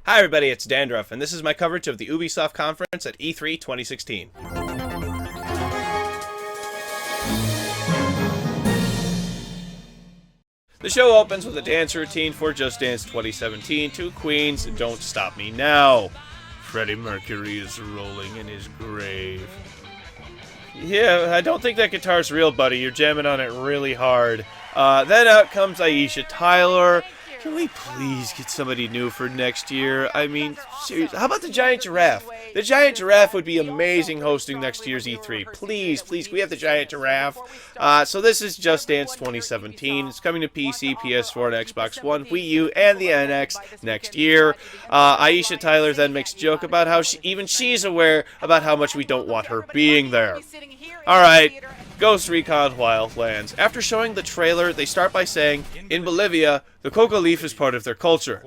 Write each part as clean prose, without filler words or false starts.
Hi everybody, it's Dandruff, and this is my coverage of the Ubisoft conference at E3 2016. The show opens with a dance routine for Just Dance 2017 to Queen's Don't Stop Me Now. Freddie Mercury is rolling in his grave. Yeah, I don't think that guitar's real, buddy. You're jamming on it really hard. Then out comes Aisha Tyler. Can we please get somebody new for next year? I mean, seriously, how about the Giant Giraffe? The Giant Giraffe would be amazing hosting next year's E3. Please, please, we have the Giant Giraffe. So this is Just Dance 2017. It's coming to PC, PS4, and Xbox One, Wii U, and the NX next year. Aisha Tyler then makes a joke about how even she's aware about how much we don't want her being there. Alright, Ghost Recon Wildlands. After showing the trailer, they start by saying, in Bolivia, the coca leaf is part of their culture.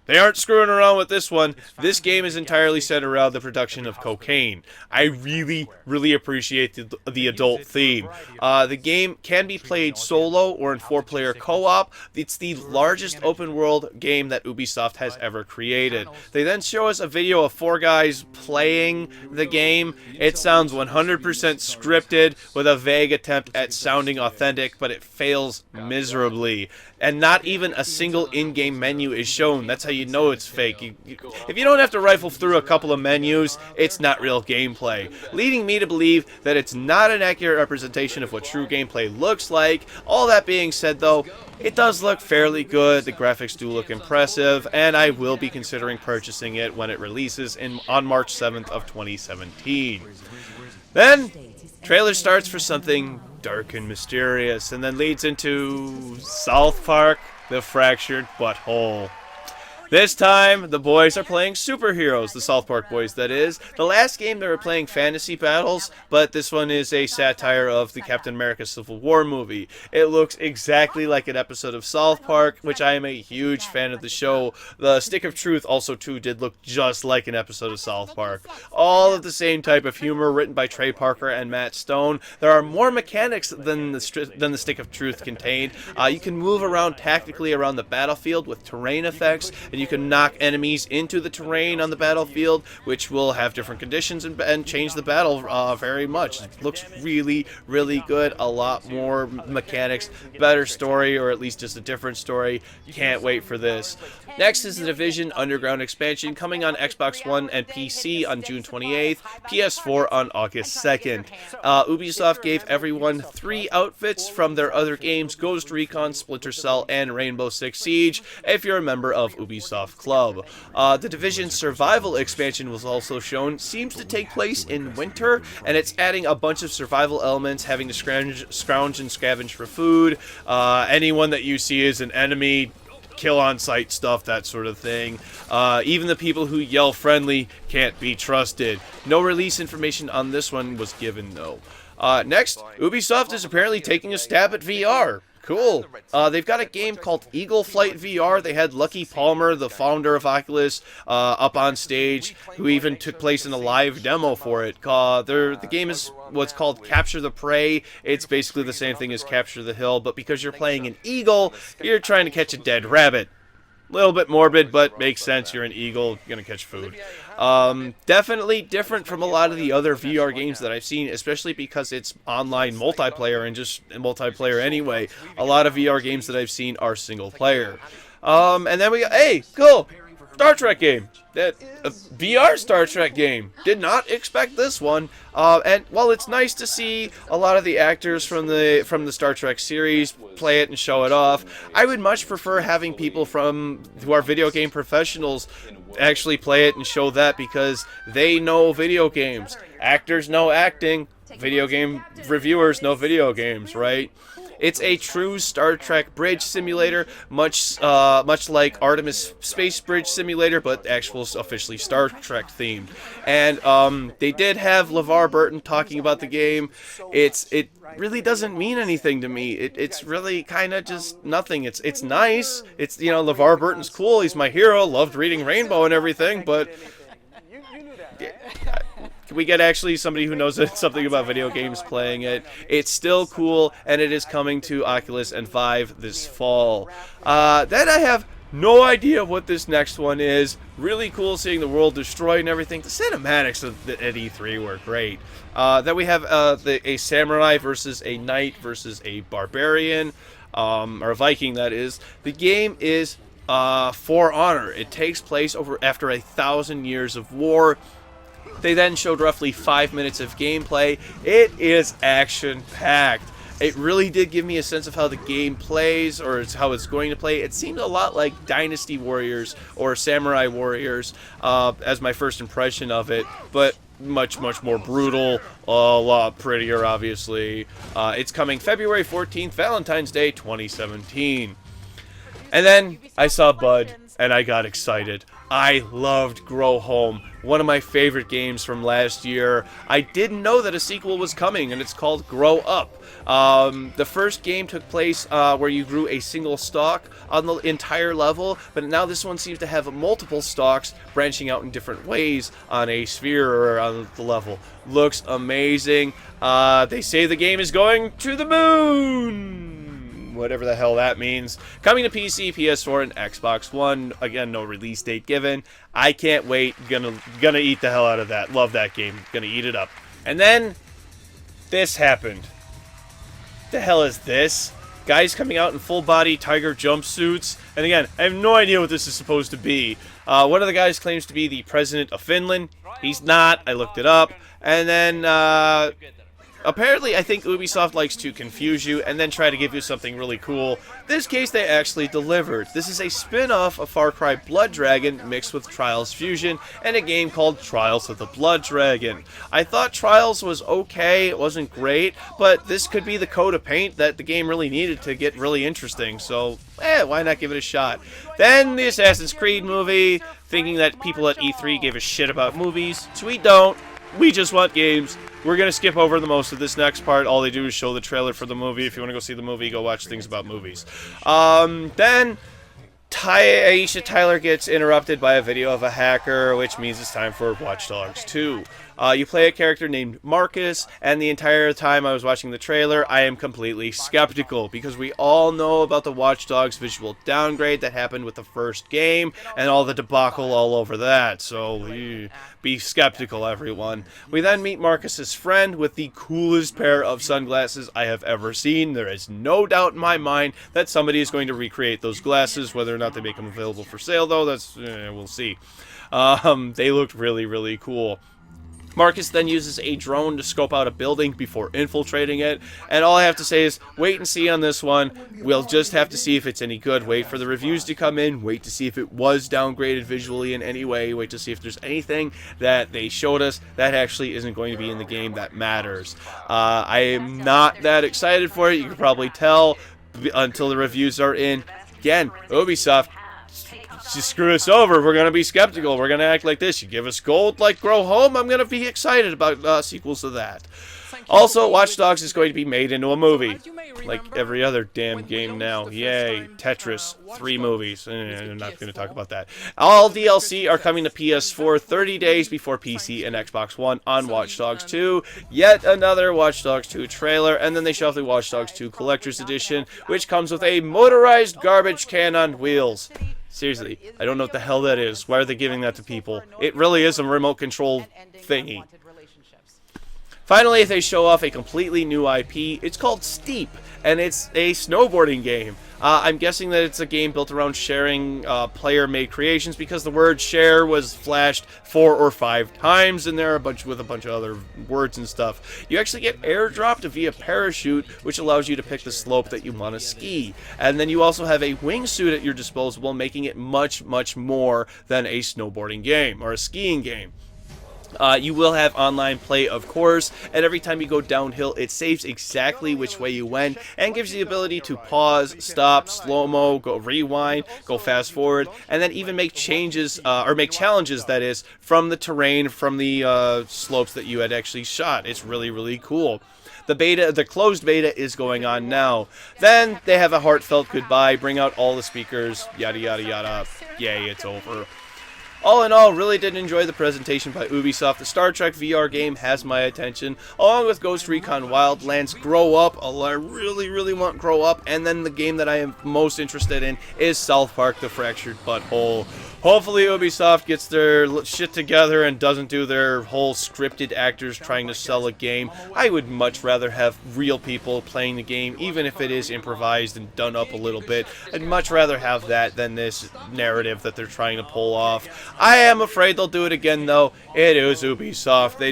They aren't screwing around with this one. This game is entirely centered around the production of cocaine. I really appreciate the adult theme. The game can be played solo or in 4-player co-op. It's the largest open-world game that Ubisoft has ever created. They then show us a video of 4 guys playing the game. It sounds 100% scripted with a vague attempt at sounding authentic, but it fails miserably. And not even a single in-game menu is shown. That's how you know it's fake. If you don't have to rifle through a couple of menus, it's not real gameplay. Leading me to believe that it's not an accurate representation of what true gameplay looks like. All that being said, though, it does look fairly good. The graphics do look impressive, and I will be considering purchasing it when it releases on March 7th of 2017. Then, trailer starts for something dark and mysterious, and then leads into South Park, the Fractured Butthole. This time, the boys are playing superheroes, the South Park boys, that is. The last game they were playing fantasy battles, but this one is a satire of the Captain America Civil War movie. It looks exactly like an episode of South Park, which I am a huge fan of the show. The Stick of Truth also, too, did look just like an episode of South Park. All of the same type of humor, written by Trey Parker and Matt Stone. There are more mechanics than the Stick of Truth contained. You can move around tactically around the battlefield with terrain effects, and you can knock enemies into the terrain on the battlefield, which will have different conditions and change the battle very much. It looks really good. A lot more mechanics, better story, or at least just a different story. Can't wait for this. Next is the Division Underground expansion, coming on Xbox One and PC on June 28th, PS4 on August 2nd. Ubisoft gave everyone 3 outfits from their other games, Ghost Recon, Splinter Cell, and Rainbow Six Siege, if you're a member of Ubisoft Club. The Division Survival expansion was also shown. Seems to take place in winter, and it's adding a bunch of survival elements, having to scrounge and scavenge for food. Anyone that you see is an enemy, kill on sight stuff, that sort of thing. Even the people who yell friendly can't be trusted. No release information on this one was given, though. Next, Ubisoft is apparently taking a stab at VR. Cool. They've got a game called Eagle Flight VR. They had Lucky Palmer, the founder of Oculus, up on stage, who even took place in a live demo for it. The game is what's called Capture the Prey. It's basically the same thing as Capture the Hill, but because you're playing an eagle, you're trying to catch a dead rabbit. A little bit morbid, but makes sense. You're an eagle, you're gonna catch food. Definitely different from a lot of the other VR games that I've seen, especially because it's online multiplayer and just multiplayer anyway. A lot of VR games that I've seen are single player. And then we got, hey, cool, Star Trek game. A VR Star Trek game. Did not expect this one. And while it's nice to see a lot of the actors from the Star Trek series play it and show it off, I would much prefer having people who are video game professionals actually play it and show that, because they know video games. Actors know acting. Video game reviewers know video games, right? It's a true Star Trek bridge simulator, much like Artemis Space Bridge Simulator, but actual officially Star Trek themed. And they did have LeVar Burton talking about the game. It really doesn't mean anything to me. It's really kind of just nothing. It's nice. It's, you know, LeVar Burton's cool. He's my hero. Loved reading Rainbow and everything, but can we get actually somebody who knows something about video games playing it? It's still cool, and it is coming to Oculus and Vive this fall. Then I have No idea what this next one is. Really cool seeing the world destroyed and everything. The cinematics at E3 were great. Then we have a samurai versus a knight versus a barbarian, or a Viking, that is. The game is For Honor. It takes place after 1,000 years of war. They then showed roughly 5 minutes of gameplay. It is action-packed. It really did give me a sense of how the game plays, or how it's going to play. It seemed a lot like Dynasty Warriors or Samurai Warriors as my first impression of it, but much more brutal, a lot prettier, obviously. It's coming February 14th, Valentine's Day 2017. And then I saw Bud, and I got excited. I loved Grow Home, one of my favorite games from last year. I didn't know that a sequel was coming, and it's called Grow Up. The first game took place where you grew a single stalk on the entire level, but now this one seems to have multiple stalks branching out in different ways on a sphere or on the level. Looks amazing. They say the game is going to the moon! Whatever the hell that means. Coming to PC, PS4, and Xbox One. Again, no release date given. I can't wait. Gonna eat the hell out of that. Love that game. Gonna eat it up. And then this happened. The hell is this? Guys coming out in full-body tiger jumpsuits. And again, I have no idea what this is supposed to be. One of the guys claims to be the president of Finland. He's not. I looked it up. And then apparently, I think Ubisoft likes to confuse you and then try to give you something really cool. This case, they actually delivered. This is a spin-off of Far Cry Blood Dragon mixed with Trials Fusion and a game called Trials of the Blood Dragon. I thought Trials was okay, it wasn't great, but this could be the coat of paint that the game really needed to get really interesting, so why not give it a shot? Then the Assassin's Creed movie, thinking that people at E3 gave a shit about movies, so we don't. We just want games. We're going to skip over the most of this next part. All they do is show the trailer for the movie. If you want to go see the movie, go watch things about movies. Then Aisha Tyler gets interrupted by a video of a hacker, which means it's time for Watch Dogs 2. You play a character named Marcus, and the entire time I was watching the trailer, I am completely skeptical, because we all know about the Watch Dogs visual downgrade that happened with the first game, and all the debacle all over that, so be skeptical, everyone. We then meet Marcus's friend with the coolest pair of sunglasses I have ever seen. There is no doubt in my mind that somebody is going to recreate those glasses. Whether or not they make them available for sale, though, that's we'll see. They looked really cool. Marcus then uses a drone to scope out a building before infiltrating it, and all I have to say is wait and see on this one. We'll just have to see if it's any good. Wait for the reviews to come in, wait to see if it was downgraded visually in any way, wait to see if there's anything that they showed us that actually isn't going to be in the game that matters. I am not that excited for it, you can probably tell, until the reviews are in. Again, Ubisoft, just screw us over. We're going to be skeptical. We're going to act like this. You give us gold like Grow Home, I'm going to be excited about sequels to that. Also, Watch Dogs is going to be made into a movie. Like every other damn game now. Yay. Tetris. 3 movies. I'm not going to talk about that. All DLC are coming to PS4 30 days before PC and Xbox One on Watch Dogs 2. Yet another Watch Dogs 2 trailer. And then they show off the Watch Dogs 2 Collector's Edition, which comes with a motorized garbage can on wheels. Seriously, I don't know what the hell that is. Why are they giving that to people? It really is a remote control thingy. Finally, they show off a completely new IP. It's called Steep, and it's a snowboarding game. I'm guessing that it's a game built around sharing player-made creations, because the word share was flashed 4 or 5 times in there, with a bunch of other words and stuff. You actually get airdropped via parachute, which allows you to pick the slope that you want to ski. And then you also have a wingsuit at your disposal, making it much more than a snowboarding game or a skiing game. You will have online play, of course, and every time you go downhill, it saves exactly which way you went, and gives you the ability to pause, stop, slow-mo, go rewind, go fast-forward, and then even make changes, or make challenges, that is, from the terrain, from the slopes that you had actually shot. It's really cool. The closed beta is going on now. Then they have a heartfelt goodbye, bring out all the speakers, yada yada yada. Yay, it's over. All in all, really did enjoy the presentation by Ubisoft. The Star Trek VR game has my attention, along with Ghost Recon Wildlands. Grow Up, I really want Grow Up, and then the game that I am most interested in is South Park: The Fractured Butthole. Hopefully Ubisoft gets their shit together and doesn't do their whole scripted actors trying to sell a game. I would much rather have real people playing the game, even if it is improvised and done up a little bit. I'd much rather have that than this narrative that they're trying to pull off. I am afraid they'll do it again, though. It is Ubisoft. They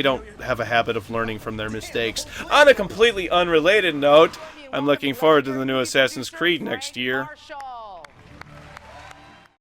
don't have a habit of learning from their mistakes. On a completely unrelated note, I'm looking forward to the new Assassin's Creed next year.